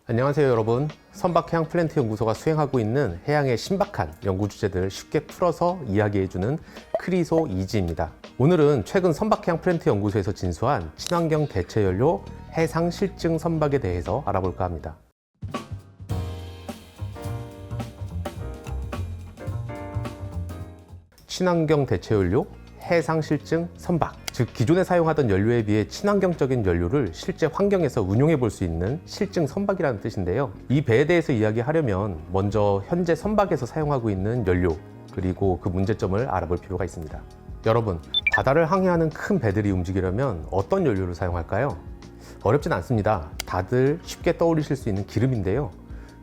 안녕하세요 여러분. 선박해양 플랜트 연구소가 수행하고 있는 해양의 신박한 연구 주제들을 쉽게 풀어서 이야기해주는 크리소 이지입니다. 오늘은 최근 선박해양 플랜트 연구소에서 진수한 친환경 대체 연료 해상 실증 선박에 대해서 알아볼까 합니다. 친환경 대체 연료 해상 실증 선박, 즉 기존에 사용하던 연료에 비해 친환경적인 연료를 실제 환경에서 운용해 볼 수 있는 실증 선박이라는 뜻인데요. 이 배에 대해서 이야기하려면 먼저 현재 선박에서 사용하고 있는 연료, 그리고 그 문제점을 알아볼 필요가 있습니다. 여러분, 바다를 항해하는 큰 배들이 움직이려면 어떤 연료를 사용할까요? 어렵진 않습니다. 다들 쉽게 떠올리실 수 있는 기름인데요.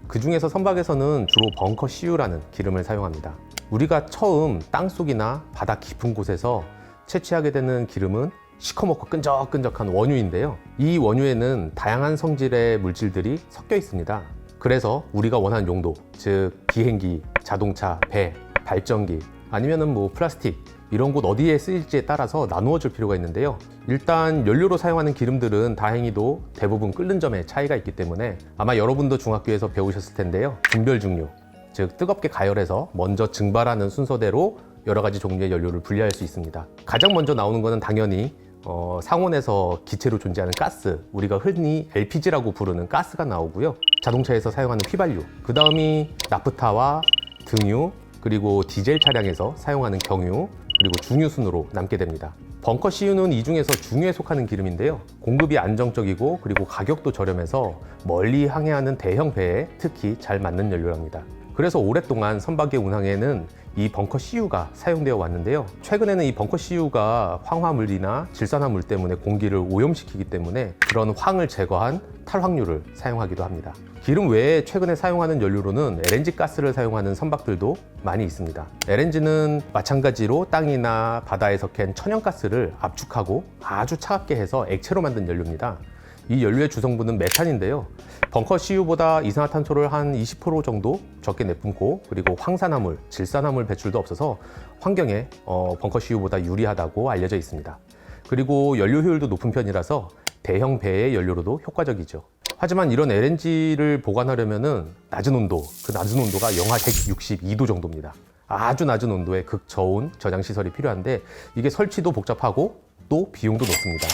그 중에서 선박에서는 주로 벙커 CU라는 기름을 사용합니다. 우리가 처음 땅속이나 바다 깊은 곳에서 채취하게 되는 기름은 시커멓고 끈적끈적한 원유인데요. 이 원유에는 다양한 성질의 물질들이 섞여 있습니다. 그래서 우리가 원하는 용도, 즉 비행기, 자동차, 배, 발전기, 아니면은 플라스틱, 이런 곳 어디에 쓰일지에 따라서 나누어 줄 필요가 있는데요. 일단 연료로 사용하는 기름들은 다행히도 대부분 끓는 점에 차이가 있기 때문에 아마 여러분도 중학교에서 배우셨을 텐데요. 분별 증류, 즉 뜨겁게 가열해서 먼저 증발하는 순서대로 여러 가지 종류의 연료를 분리할 수 있습니다. 가장 먼저 나오는 것은 당연히 상온에서 기체로 존재하는 가스, 우리가 흔히 LPG라고 부르는 가스가 나오고요. 자동차에서 사용하는 휘발유, 그 다음이 나프타와 등유, 그리고 디젤 차량에서 사용하는 경유, 그리고 중유 순으로 남게 됩니다. 벙커 CU는 이 중에서 중유에 속하는 기름인데요. 공급이 안정적이고 그리고 가격도 저렴해서 멀리 항해하는 대형 배에 특히 잘 맞는 연료랍니다. 그래서 오랫동안 선박의 운항에는 이 벙커 CU가 사용되어 왔는데요. 최근에는 이 벙커 CU가 황화물이나 질산화물 때문에 공기를 오염시키기 때문에 그런 황을 제거한 탈황유를 사용하기도 합니다. 기름 외에 최근에 사용하는 연료로는 LNG 가스를 사용하는 선박들도 많이 있습니다. LNG는 마찬가지로 땅이나 바다에서 캔 천연가스를 압축하고 아주 차갑게 해서 액체로 만든 연료입니다. 이 연료의 주성분은 메탄인데요. 벙커 CU보다 이산화탄소를 한 20% 정도 적게 내뿜고, 그리고 황산화물, 질산화물 배출도 없어서 환경에 벙커 CU보다 유리하다고 알려져 있습니다. 그리고 연료 효율도 높은 편이라서 대형 배의 연료로도 효과적이죠. 하지만 이런 LNG를 보관하려면 낮은 온도, 그 낮은 온도가 영하 162도 정도입니다. 아주 낮은 온도의 극저온 저장 시설이 필요한데 이게 설치도 복잡하고 또 비용도 높습니다.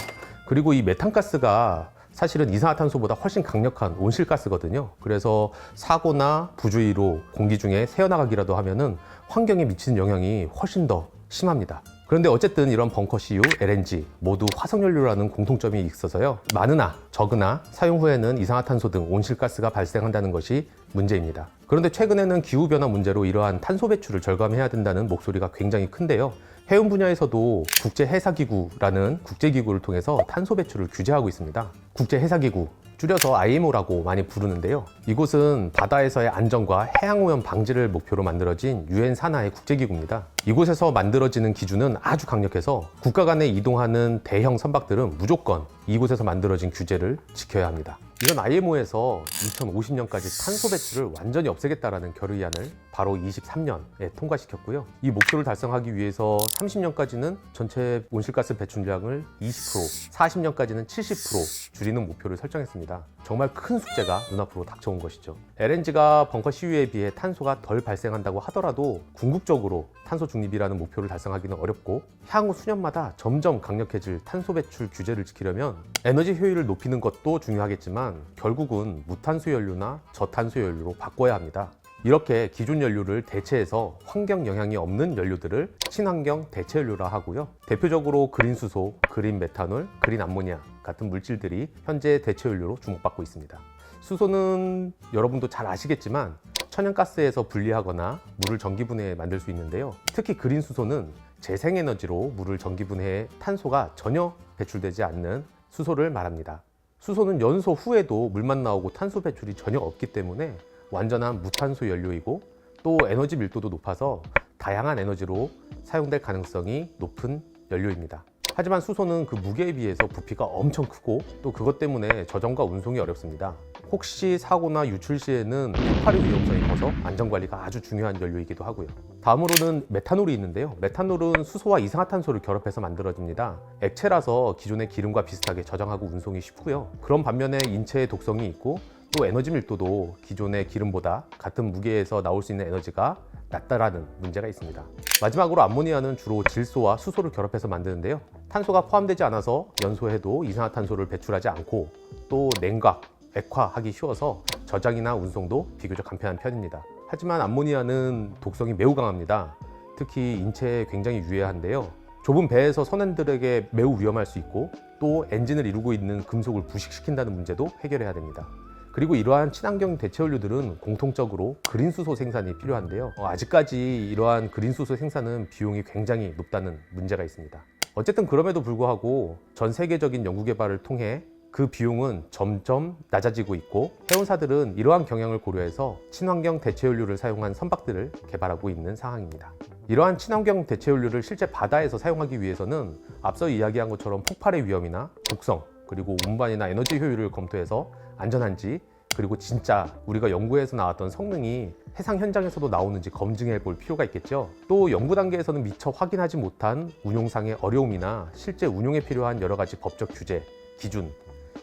그리고 이 메탄가스가 사실은 이산화탄소보다 훨씬 강력한 온실가스거든요. 그래서 사고나 부주의로 공기 중에 새어나가기라도 하면은 환경에 미치는 영향이 훨씬 더 심합니다. 그런데 어쨌든 이런 벙커 CU, LNG 모두 화석연료라는 공통점이 있어서요. 많으나 적으나 사용 후에는 이산화탄소 등 온실가스가 발생한다는 것이 문제입니다. 그런데 최근에는 기후변화 문제로 이러한 탄소 배출을 절감해야 된다는 목소리가 굉장히 큰데요. 해운 분야에서도 국제해사기구라는 국제기구를 통해서 탄소 배출을 규제하고 있습니다. 국제해사기구, 줄여서 IMO라고 많이 부르는데요. 이곳은 바다에서의 안전과 해양오염 방지를 목표로 만들어진 유엔 산하의 국제기구입니다. 이곳에서 만들어지는 기준은 아주 강력해서 국가 간에 이동하는 대형 선박들은 무조건 이곳에서 만들어진 규제를 지켜야 합니다. 이런 IMO에서 2050년까지 탄소 배출을 완전히 없애겠다라는 결의안을 바로 23년에 통과시켰고요. 이 목표를 달성하기 위해서 30년까지는 전체 온실가스 배출량을 20%, 40년까지는 70% 줄이는 목표를 설정했습니다. 정말 큰 숙제가 눈앞으로 닥쳐온 것이죠. LNG가 벙커 CU에 비해 탄소가 덜 발생한다고 하더라도 궁극적으로 탄소 중립이라는 목표를 달성하기는 어렵고, 향후 수년마다 점점 강력해질 탄소 배출 규제를 지키려면 에너지 효율을 높이는 것도 중요하겠지만 결국은 무탄소 연료나 저탄소 연료로 바꿔야 합니다. 이렇게 기존 연료를 대체해서 환경 영향이 없는 연료들을 친환경 대체 연료라 하고요. 대표적으로 그린 수소, 그린 메탄올, 그린 암모니아 같은 물질들이 현재 대체 연료로 주목받고 있습니다. 수소는 여러분도 잘 아시겠지만 천연가스에서 분리하거나 물을 전기분해 만들 수 있는데요. 특히 그린 수소는 재생에너지로 물을 전기분해해 탄소가 전혀 배출되지 않는 수소를 말합니다. 수소는 연소 후에도 물만 나오고 탄소 배출이 전혀 없기 때문에 완전한 무탄소 연료이고, 또 에너지 밀도도 높아서 다양한 에너지로 사용될 가능성이 높은 연료입니다. 하지만 수소는 그 무게에 비해서 부피가 엄청 크고 또 그것 때문에 저장과 운송이 어렵습니다. 혹시 사고나 유출 시에는 폭발의 위험성이 커서 안전관리가 아주 중요한 연료이기도 하고요. 다음으로는 메탄올이 있는데요. 메탄올은 수소와 이산화탄소를 결합해서 만들어집니다. 액체라서 기존의 기름과 비슷하게 저장하고 운송이 쉽고요. 그런 반면에 인체에 독성이 있고 또 에너지 밀도도 기존의 기름보다 같은 무게에서 나올 수 있는 에너지가 낮다라는 문제가 있습니다. 마지막으로 암모니아는 주로 질소와 수소를 결합해서 만드는데요. 탄소가 포함되지 않아서 연소해도 이산화탄소를 배출하지 않고 또 냉각, 액화하기 쉬워서 저장이나 운송도 비교적 간편한 편입니다. 하지만 암모니아는 독성이 매우 강합니다. 특히 인체에 굉장히 유해한데요. 좁은 배에서 선원들에게 매우 위험할 수 있고 또 엔진을 이루고 있는 금속을 부식시킨다는 문제도 해결해야 됩니다. 그리고 이러한 친환경 대체연료들은 공통적으로 그린수소 생산이 필요한데요. 아직까지 이러한 그린수소 생산은 비용이 굉장히 높다는 문제가 있습니다. 어쨌든 그럼에도 불구하고 전 세계적인 연구 개발을 통해 그 비용은 점점 낮아지고 있고 해운사들은 이러한 경향을 고려해서 친환경 대체연료를 사용한 선박들을 개발하고 있는 상황입니다. 이러한 친환경 대체연료를 실제 바다에서 사용하기 위해서는 앞서 이야기한 것처럼 폭발의 위험이나 독성, 그리고 운반이나 에너지 효율을 검토해서 안전한지, 그리고 진짜 우리가 연구에서 나왔던 성능이 해상 현장에서도 나오는지 검증해 볼 필요가 있겠죠. 또 연구 단계에서는 미처 확인하지 못한 운용상의 어려움이나 실제 운용에 필요한 여러 가지 법적 규제, 기준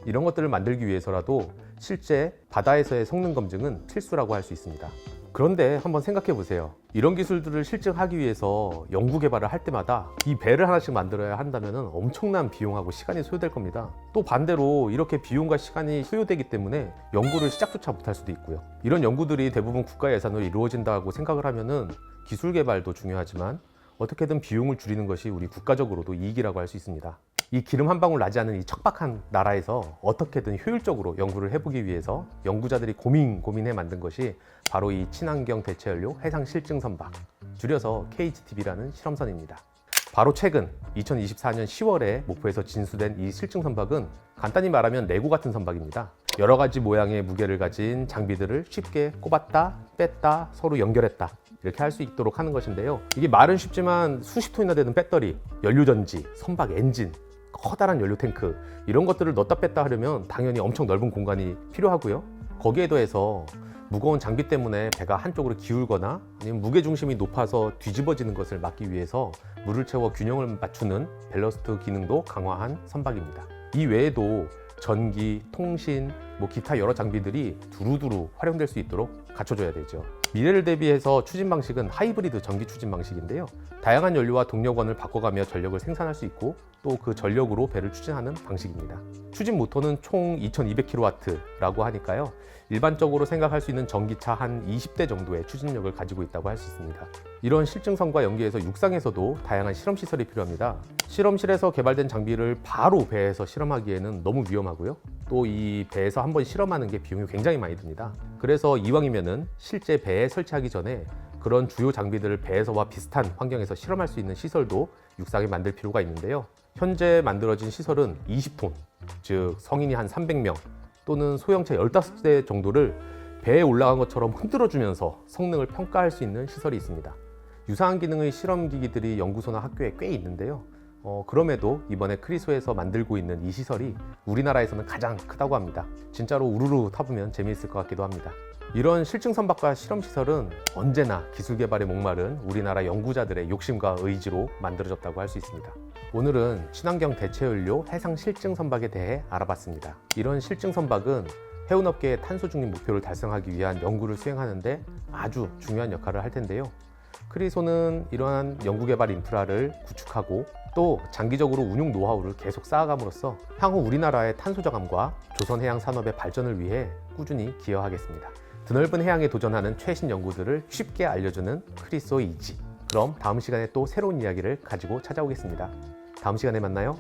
이런 것들을 만들기 위해서라도 실제 바다에서의 성능 검증은 필수라고 할 수 있습니다. 그런데 한번 생각해 보세요. 이런 기술들을 실증하기 위해서 연구 개발을 할 때마다 이 배를 하나씩 만들어야 한다면 엄청난 비용하고 시간이 소요될 겁니다. 또 반대로 이렇게 비용과 시간이 소요되기 때문에 연구를 시작조차 못할 수도 있고요. 이런 연구들이 대부분 국가 예산으로 이루어진다고 생각을 하면은 기술 개발도 중요하지만 어떻게든 비용을 줄이는 것이 우리 국가적으로도 이익이라고 할 수 있습니다. 이 기름 한 방울 나지 않은 이 척박한 나라에서 어떻게든 효율적으로 연구를 해보기 위해서 연구자들이 고민해 만든 것이 바로 이 친환경 대체연료 해상 실증 선박, 줄여서 KHTB라는 실험선입니다. 바로 최근 2024년 10월에 목포에서 진수된 이 실증 선박은 간단히 말하면 레고 같은 선박입니다. 여러 가지 모양의 무게를 가진 장비들을 쉽게 꼽았다, 뺐다, 서로 연결했다 이렇게 할 수 있도록 하는 것인데요. 이게 말은 쉽지만 수십 톤이나 되는 배터리, 연료전지, 선박 엔진, 커다란 연료 탱크 이런 것들을 넣었다 뺐다 하려면 당연히 엄청 넓은 공간이 필요하고요. 거기에 더해서 무거운 장비 때문에 배가 한쪽으로 기울거나 아니면 무게중심이 높아서 뒤집어지는 것을 막기 위해서 물을 채워 균형을 맞추는 밸러스트 기능도 강화한 선박입니다. 이 외에도 전기, 통신, 기타 여러 장비들이 두루두루 활용될 수 있도록 갖춰줘야 되죠. 미래를 대비해서 추진 방식은 하이브리드 전기 추진 방식인데요. 다양한 연료와 동력원을 바꿔가며 전력을 생산할 수 있고 또 그 전력으로 배를 추진하는 방식입니다. 추진 모터는 총 2200kW라고 하니까요. 일반적으로 생각할 수 있는 전기차 한 20대 정도의 추진력을 가지고 있다고 할 수 있습니다. 이런 실증선과 연계해서 육상에서도 다양한 실험시설이 필요합니다. 실험실에서 개발된 장비를 바로 배에서 실험하기에는 너무 위험하고요. 또 이 배에서 한번 실험하는 게 비용이 굉장히 많이 듭니다. 그래서 이왕이면은 실제 배에 설치하기 전에 그런 주요 장비들을 배에서와 비슷한 환경에서 실험할 수 있는 시설도 육상에 만들 필요가 있는데요. 현재 만들어진 시설은 20톤, 즉 성인이 한 300명 또는 소형차 15대 정도를 배에 올라간 것처럼 흔들어주면서 성능을 평가할 수 있는 시설이 있습니다. 유사한 기능의 실험기기들이 연구소나 학교에 꽤 있는데요. 그럼에도 이번에 크리소에서 만들고 있는 이 시설이 우리나라에서는 가장 크다고 합니다. 진짜로 우르르 타보면 재미있을 것 같기도 합니다. 이런 실증 선박과 실험 시설은 언제나 기술 개발에 목마른 우리나라 연구자들의 욕심과 의지로 만들어졌다고 할 수 있습니다. 오늘은 친환경 대체연료 해상 실증 선박에 대해 알아봤습니다. 이런 실증 선박은 해운업계의 탄소 중립 목표를 달성하기 위한 연구를 수행하는데 아주 중요한 역할을 할 텐데요. 크리소는 이러한 연구개발 인프라를 구축하고 또 장기적으로 운용 노하우를 계속 쌓아감으로써 향후 우리나라의 탄소 저감과 조선 해양 산업의 발전을 위해 꾸준히 기여하겠습니다. 드넓은 해양에 도전하는 최신 연구들을 쉽게 알려주는 크리소 이지. 그럼 다음 시간에 또 새로운 이야기를 가지고 찾아오겠습니다. 다음 시간에 만나요.